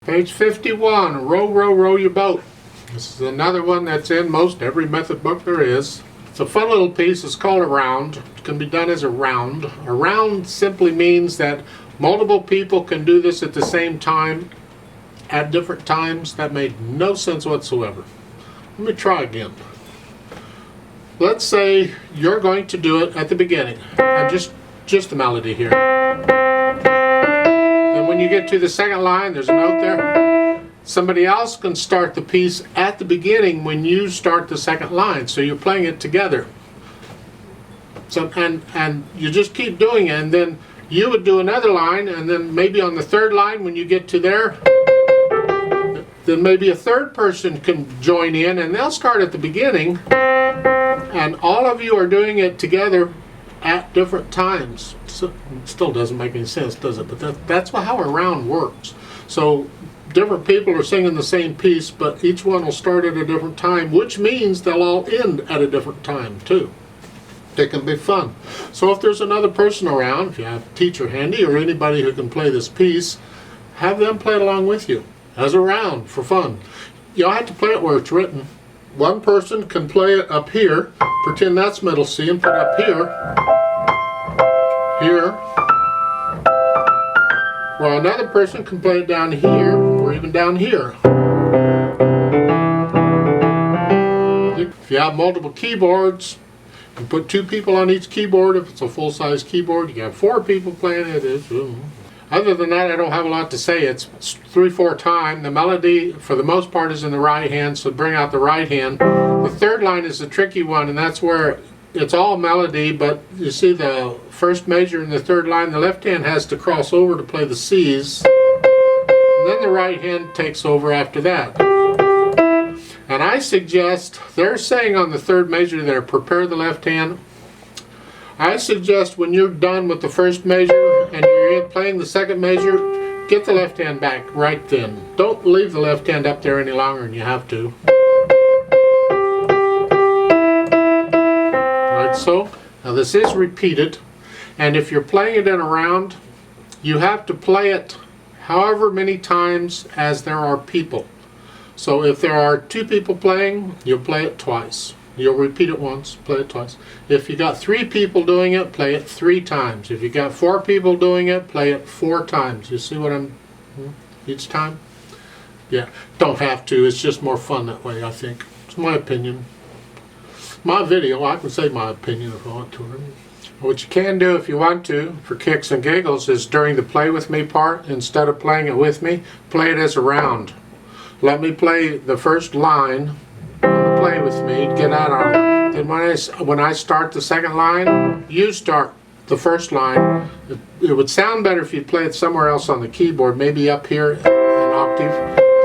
Page 51, row, row, row your boat. This is another one that's in most every method book there is. It's a fun little piece. It's called a round. It can be done as a round. A round simply means that multiple people can do this at the same time at different times. That made no sense whatsoever. Let me try again. Let's say you're going to do it at the beginning. Just the melody here. And when you get to the second line, there's a note there. Somebody else can start the piece at the beginning when you start the second line. So you're playing it together. So and you just keep doing it, and then you would do another line, and then maybe on the third line when you get to there, then maybe a third person can join in, and they'll start at the beginning, and all of you are doing it together at different times. So it still doesn't make any sense, does it? But that's how a round works. So different people are singing the same piece, but each one will start at a different time, which means they'll all end at a different time too. It can be fun. So if there's another person around, if you have a teacher handy or anybody who can play this piece, have them play it along with you as a round for fun. You'll have to play it where it's written. One person can play it up here, pretend that's middle C, and put it up here, while another person can play it down here, or even down here. If you have multiple keyboards, you put 2 people on each keyboard. If it's a full-size keyboard, you have 4 people playing it. Other than that, I don't have a lot to say. It's 3/4 time. The melody, for the most part, is in the right hand, so bring out the right hand. The third line is the tricky one, and that's where it's all melody, but you see the first measure in the third line, the left hand has to cross over to play the C's, and then the right hand takes over after that. And I suggest, they're saying on the third measure there, prepare the left hand. I suggest when you're done with the first measure and you're playing the second measure, get the left hand back right then. Don't leave the left hand up there any longer than you have to. Right, so now this is repeated, and if you're playing it in a round, you have to play it however many times as there are people. So if there are 2 people playing, you'll play it twice. You'll repeat it once, play it twice. If you got 3 people doing it, play it 3 times. If you got 4 people doing it, play it 4 times. You see what I'm, each time? Yeah, don't have to, it's just more fun that way, I think. It's my opinion. My video, I can say my opinion if I want to. What you can do if you want to, for kicks and giggles, is during the play with me part, instead of playing it with me, play it as a round. Let me play the first line, play with me, get out on it. Then when I start the second line, you start the first line. It would sound better if you play it somewhere else on the keyboard, maybe up here an octave.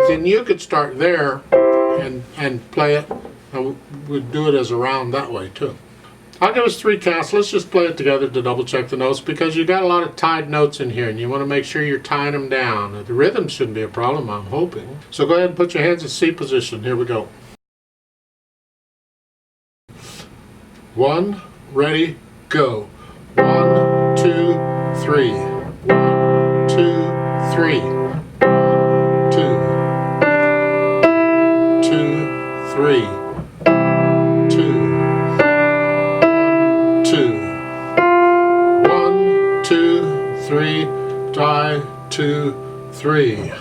Then you could start there and play it, and we'd do it as a round that way too. I'll give us 3 counts. Let's just play it together to double check the notes, because you got a lot of tied notes in here and you want to make sure you're tying them down. The rhythm shouldn't be a problem, I'm hoping. So go ahead and put your hands in C position. Here we go. 1, ready, go. 1, 2, 3. 1, 2, 3. 1, 2, 2, 3. 1, 2, 3, try 2, 3.